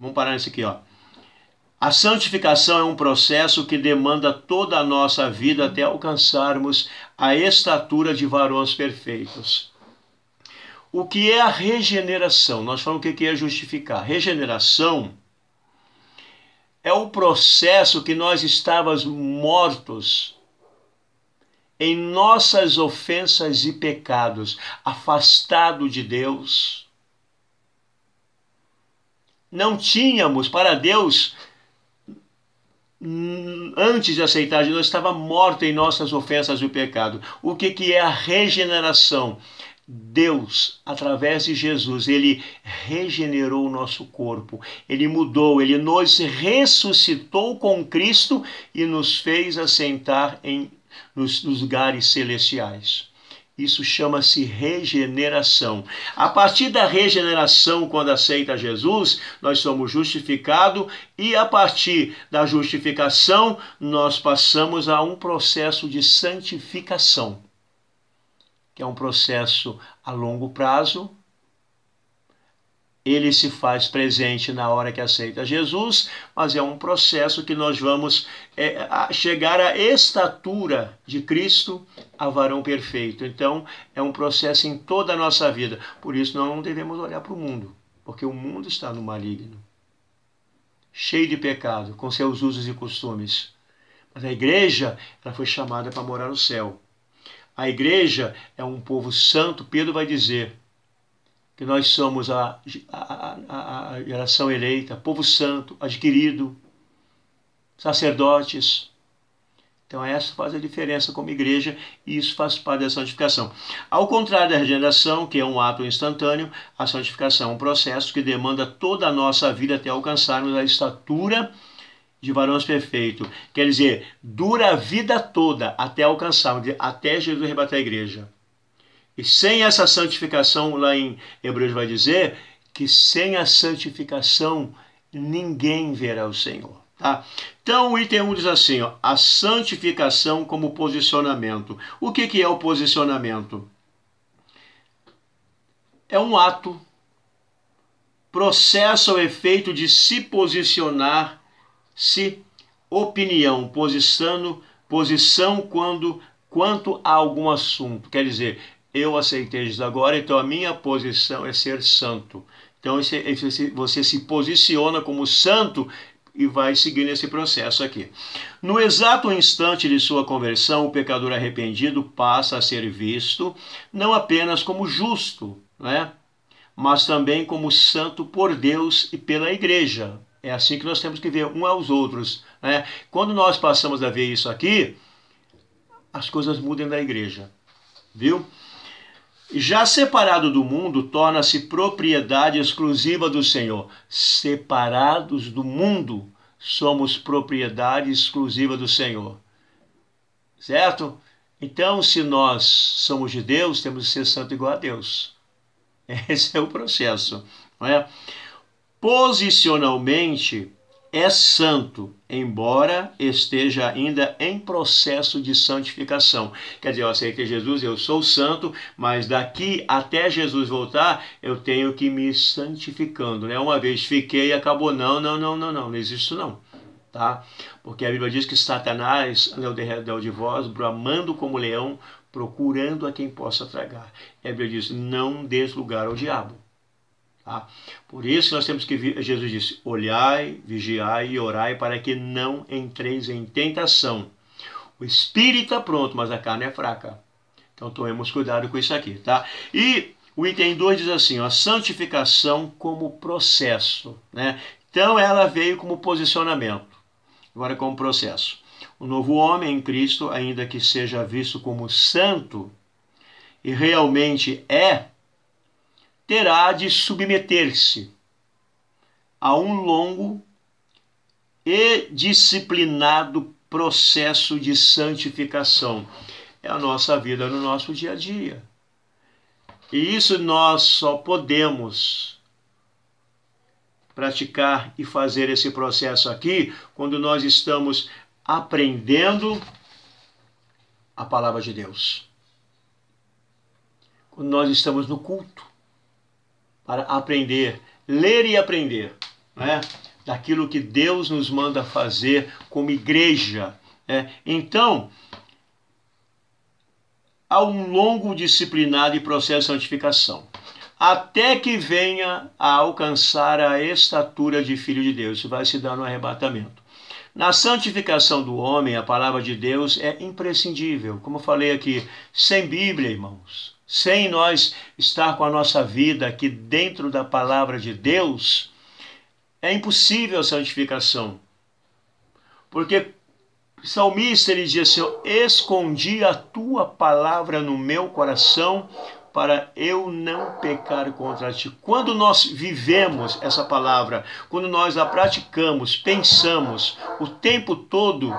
Vamos parar nisso aqui, ó. A santificação é um processo que demanda toda a nossa vida até alcançarmos a estatura de varões perfeitos. O que é a regeneração? Nós falamos o que é justificar. Regeneração é o processo que nós estávamos mortos em nossas ofensas e pecados, afastado de Deus. Não tínhamos para Deus, antes de aceitar Jesus, estava morto em nossas ofensas e pecado. O que é a regeneração? Deus, através de Jesus, ele regenerou o nosso corpo, ele mudou, ele nos ressuscitou com Cristo e nos fez assentar nos lugares celestiais. Isso chama-se regeneração. A partir da regeneração, quando aceita Jesus, nós somos justificados e a partir da justificação, nós passamos a um processo de santificação, que é um processo a longo prazo. Ele se faz presente na hora que aceita Jesus, mas é um processo que nós vamos chegar à estatura de Cristo, a varão perfeito. Então, é um processo em toda a nossa vida. Por isso, nós não devemos olhar para o mundo, porque o mundo está no maligno, cheio de pecado, com seus usos e costumes. Mas a igreja, ela foi chamada para morar no céu. A igreja é um povo santo. Pedro vai dizer que nós somos a geração eleita, povo santo, adquirido, sacerdotes. Então essa faz a diferença como igreja e isso faz parte da santificação. Ao contrário da regeneração, que é um ato instantâneo, a santificação é um processo que demanda toda a nossa vida até alcançarmos a estatura de varões perfeitos. Quer dizer, dura a vida toda até alcançarmos, até Jesus arrebatar a igreja. E sem essa santificação, lá em Hebreus vai dizer que sem a santificação ninguém verá o Senhor. Tá? Então o item 1 diz assim, ó, a santificação como posicionamento. O que é o posicionamento? É um ato, processo ou efeito de se posicionar, opinião, posição quanto a algum assunto. Quer dizer, eu aceitei Jesus agora, então a minha posição é ser santo. Então você se posiciona como santo e vai seguir nesse processo aqui. No exato instante de sua conversão, o pecador arrependido passa a ser visto não apenas como justo, né, mas também como santo por Deus e pela igreja. É assim que nós temos que ver uns aos outros, né? Quando nós passamos a ver isso aqui, as coisas mudam da igreja, viu? Já separado do mundo, torna-se propriedade exclusiva do Senhor. Separados do mundo, somos propriedade exclusiva do Senhor. Certo? Então, se nós somos de Deus, temos que ser santo igual a Deus. Esse é o processo, não é? Posicionalmente, é santo, embora esteja ainda em processo de santificação. Quer dizer, eu aceitei Jesus, eu sou santo, mas daqui até Jesus voltar, eu tenho que ir me santificando, né? Uma vez fiquei e acabou. Não existe isso não, tá? Porque a Bíblia diz que Satanás anda ao derredor de vós, bramando como leão, procurando a quem possa tragar. A Bíblia diz, não des lugar ao diabo. Tá? Por isso nós temos que, Jesus disse, olhai, vigiai e orai para que não entreis em tentação. O espírito está pronto, mas a carne é fraca. Então tomemos cuidado com isso aqui, tá? E o item 2 diz assim, ó, santificação como processo, né? Então ela veio como posicionamento, agora como processo. O novo homem em Cristo, ainda que seja visto como santo, e realmente terá de submeter-se a um longo e disciplinado processo de santificação. É a nossa vida no nosso dia a dia. E isso nós só podemos praticar e fazer esse processo aqui quando nós estamos aprendendo a palavra de Deus. Quando nós estamos no culto para aprender, ler e aprender. não é? Daquilo que Deus nos manda fazer como igreja. Então, há um longo disciplinado e processo de santificação, até que venha a alcançar a estatura de filho de Deus. Isso vai se dar no arrebatamento. Na santificação do homem, a palavra de Deus é imprescindível. Como eu falei aqui, sem Bíblia, irmãos, sem nós estar com a nossa vida aqui dentro da palavra de Deus, é impossível a santificação. Porque o salmista, ele diz assim: eu escondi a tua palavra no meu coração para eu não pecar contra ti. Quando nós vivemos essa palavra, quando nós a praticamos, pensamos o tempo todo,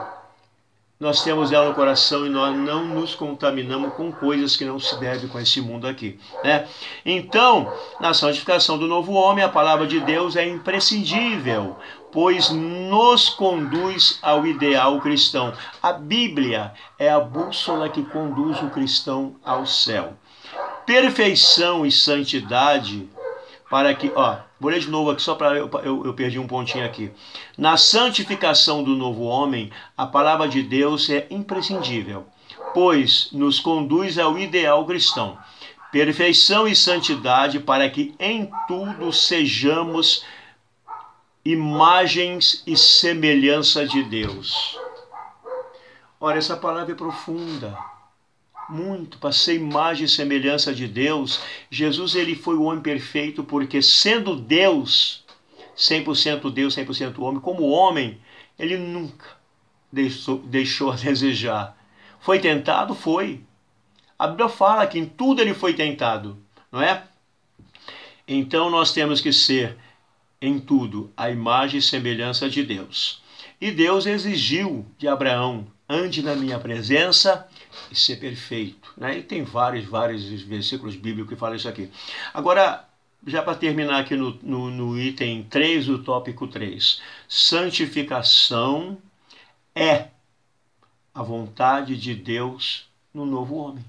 nós temos ela no coração e nós não nos contaminamos com coisas que não se devem com esse mundo aqui, né? Então, na santificação do novo homem, a palavra de Deus é imprescindível, pois nos conduz ao ideal cristão. A Bíblia é a bússola que conduz o cristão ao céu. Perfeição e santidade para que, vou ler de novo aqui só para eu perdi um pontinho aqui. Na santificação do novo homem, a palavra de Deus é imprescindível, pois nos conduz ao ideal cristão. Perfeição e santidade para que em tudo sejamos imagens e semelhança de Deus. Ora, essa palavra é profunda. Muito, para ser imagem e semelhança de Deus. Jesus, ele foi o homem perfeito porque, sendo Deus, 100% Deus, 100% homem, como homem, ele nunca deixou a desejar. Foi tentado? Foi. A Bíblia fala que em tudo ele foi tentado, não é? Então nós temos que ser, em tudo, a imagem e semelhança de Deus. E Deus exigiu de Abraão: ande na minha presença e ser perfeito, né? E tem vários versículos bíblicos que falam isso aqui. Agora, já para terminar aqui no item 3, o tópico 3. Santificação é a vontade de Deus no novo homem.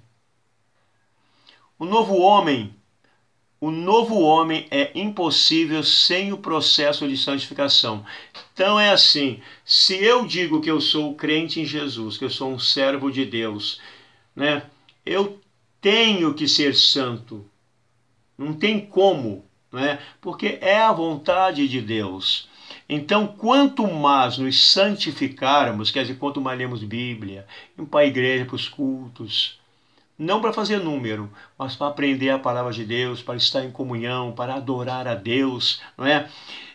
O novo homem é impossível sem o processo de santificação. Então é assim, se eu digo que eu sou crente em Jesus, que eu sou um servo de Deus, né? Eu tenho que ser santo. Não tem como, né? Porque é a vontade de Deus. Então, quanto mais nos santificarmos, quer dizer, quanto mais lemos Bíblia, ir para a igreja, para os cultos, não para fazer número, mas para aprender a palavra de Deus, para estar em comunhão, para adorar a Deus, não é?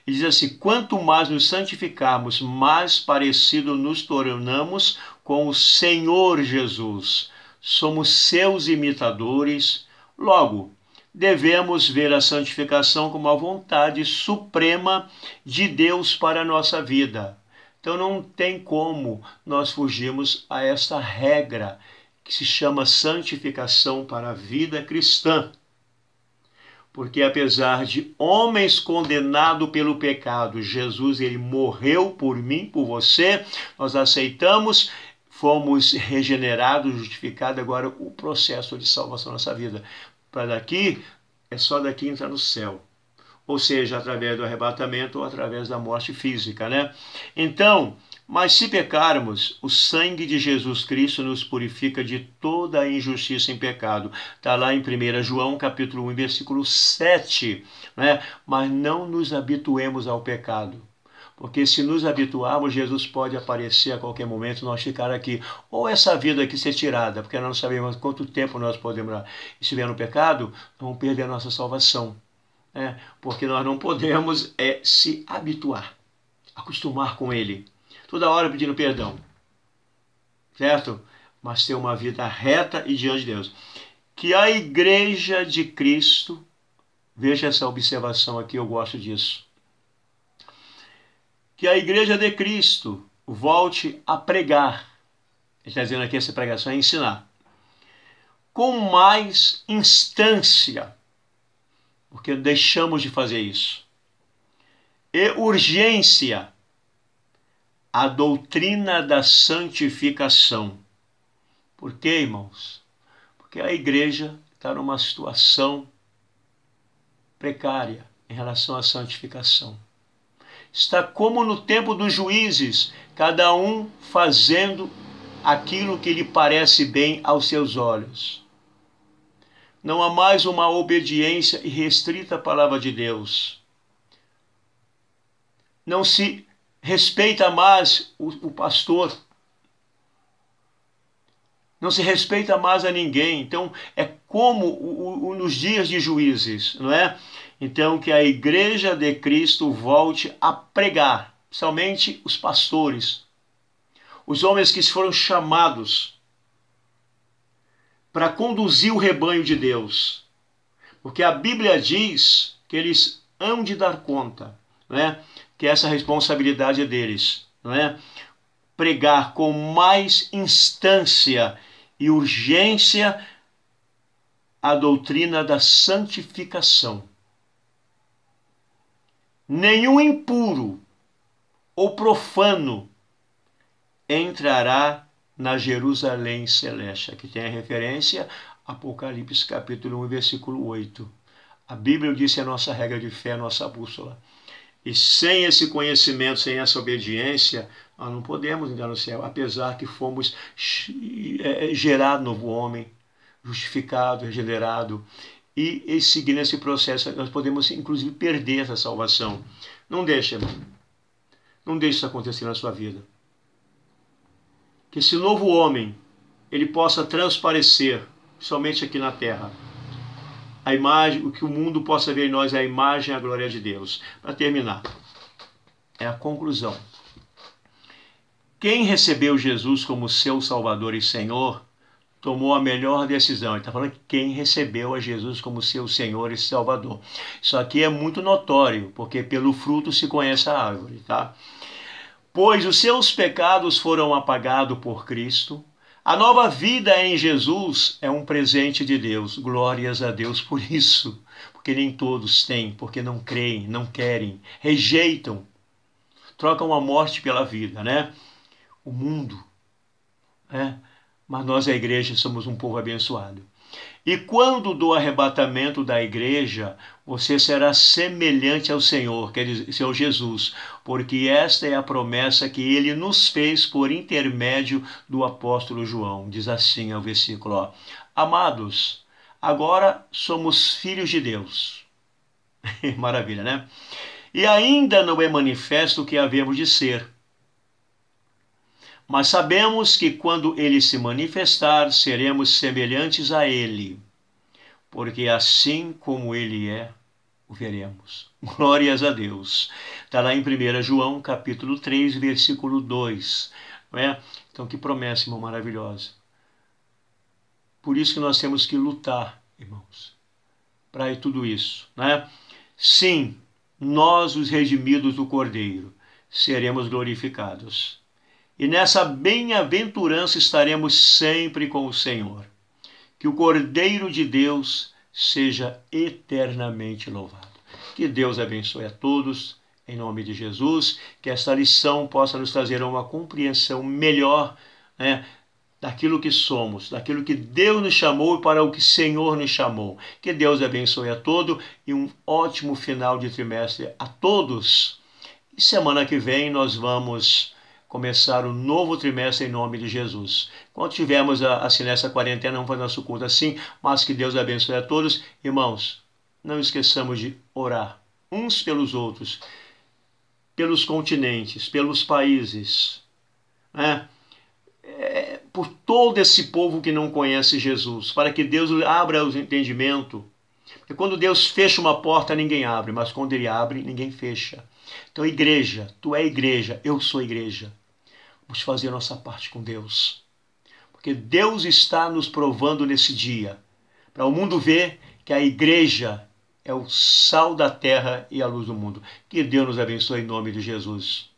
E diz assim: quanto mais nos santificarmos, mais parecido nos tornamos com o Senhor Jesus. Somos seus imitadores. Logo, devemos ver a santificação como a vontade suprema de Deus para a nossa vida. Então não tem como nós fugirmos a esta regra que se chama santificação para a vida cristã. Porque apesar de homens condenados pelo pecado, Jesus, ele morreu por mim, por você, nós aceitamos, fomos regenerados, justificados, agora o processo de salvação da nossa vida. Para daqui, é só daqui entrar no céu. Ou seja, através do arrebatamento ou através da morte física, né? Então, mas se pecarmos, o sangue de Jesus Cristo nos purifica de toda a injustiça e pecado. Está lá em 1 João, capítulo 1, versículo 7. Né? Mas não nos habituemos ao pecado. Porque se nos habituarmos, Jesus pode aparecer a qualquer momento, nós ficar aqui. Ou essa vida aqui ser tirada, porque nós não sabemos quanto tempo nós podemos estiver no pecado, vamos perder a nossa salvação. Porque nós não podemos se habituar, acostumar com ele. Toda hora pedindo perdão, certo? Mas ter uma vida reta e diante de Deus. Que a igreja de Cristo, veja essa observação aqui, eu gosto disso. Que a igreja de Cristo volte a pregar. Ele está dizendo aqui, essa pregação é ensinar. Com mais instância, porque deixamos de fazer isso. E urgência, a doutrina da santificação. Por quê, irmãos? Porque a igreja está numa situação precária em relação à santificação. está como no tempo dos juízes, cada um fazendo aquilo que lhe parece bem aos seus olhos. Não há mais uma obediência irrestrita à palavra de Deus. Não se respeita mais o pastor. Não se respeita mais a ninguém. Então, é como nos dias de juízes, não é? Então, que a igreja de Cristo volte a pregar, somente os pastores, os homens que foram chamados para conduzir o rebanho de Deus. Porque a Bíblia diz que eles hão de dar conta, não é? Que essa responsabilidade é deles, não é? Pregar com mais instância e urgência a doutrina da santificação. Nenhum impuro ou profano entrará na Jerusalém celeste. Aqui tem a referência, Apocalipse capítulo 1, versículo 8. A Bíblia diz que é a nossa regra de fé, a nossa bússola. E sem esse conhecimento, sem essa obediência, nós não podemos entrar no céu, apesar que fomos gerados novo homem, justificado, regenerado. E seguindo esse processo, nós podemos, inclusive, perder essa salvação. Não deixe, irmão. Não deixe isso acontecer na sua vida. Que esse novo homem, ele possa transparecer, somente aqui na terra. A imagem, o que o mundo possa ver em nós é a imagem e a glória de Deus. Para terminar, é a conclusão. Quem recebeu Jesus como seu Salvador e Senhor, tomou a melhor decisão. Ele está falando que quem recebeu a Jesus como seu Senhor e Salvador. Isso aqui é muito notório, porque pelo fruto se conhece a árvore, tá? Pois os seus pecados foram apagados por Cristo. A nova vida em Jesus é um presente de Deus. Glórias a Deus por isso. Porque nem todos têm, porque não creem, não querem, rejeitam. Trocam a morte pela vida, né? O mundo, né? Mas nós, a igreja, somos um povo abençoado. E quando do arrebatamento da igreja, você será semelhante ao Senhor, quer dizer, ao Jesus, porque esta é a promessa que ele nos fez por intermédio do apóstolo João. Diz assim o versículo, ó, amados, agora somos filhos de Deus. Maravilha, né? E ainda não é manifesto o que havemos de ser. Mas sabemos que quando ele se manifestar, seremos semelhantes a ele, porque assim como ele é, o veremos. Glórias a Deus. Está lá em 1 João, capítulo 3, versículo 2. Não é? Então, que promessa, irmão, maravilhosa. Por isso que nós temos que lutar, irmãos, para tudo isso. Né? Sim, nós, os redimidos do Cordeiro, seremos glorificados. E nessa bem-aventurança estaremos sempre com o Senhor. Que o Cordeiro de Deus seja eternamente louvado. Que Deus abençoe a todos, em nome de Jesus. Que esta lição possa nos trazer uma compreensão melhor, né, daquilo que somos, daquilo que Deus nos chamou e para o que o Senhor nos chamou. Que Deus abençoe a todos e um ótimo final de trimestre a todos. E semana que vem nós vamos começar o novo trimestre em nome de Jesus. Quando tivermos assim nessa quarentena, vamos fazer nosso culto assim, mas que Deus abençoe a todos. Irmãos, não esqueçamos de orar uns pelos outros, pelos continentes, pelos países, né? Por todo esse povo que não conhece Jesus, para que Deus abra o entendimento. Porque quando Deus fecha uma porta, ninguém abre, mas quando ele abre, ninguém fecha. Então, igreja, tu é igreja, eu sou igreja. Vamos fazer a nossa parte com Deus. Porque Deus está nos provando nesse dia, para o mundo ver que a igreja é o sal da terra e a luz do mundo. Que Deus nos abençoe em nome de Jesus.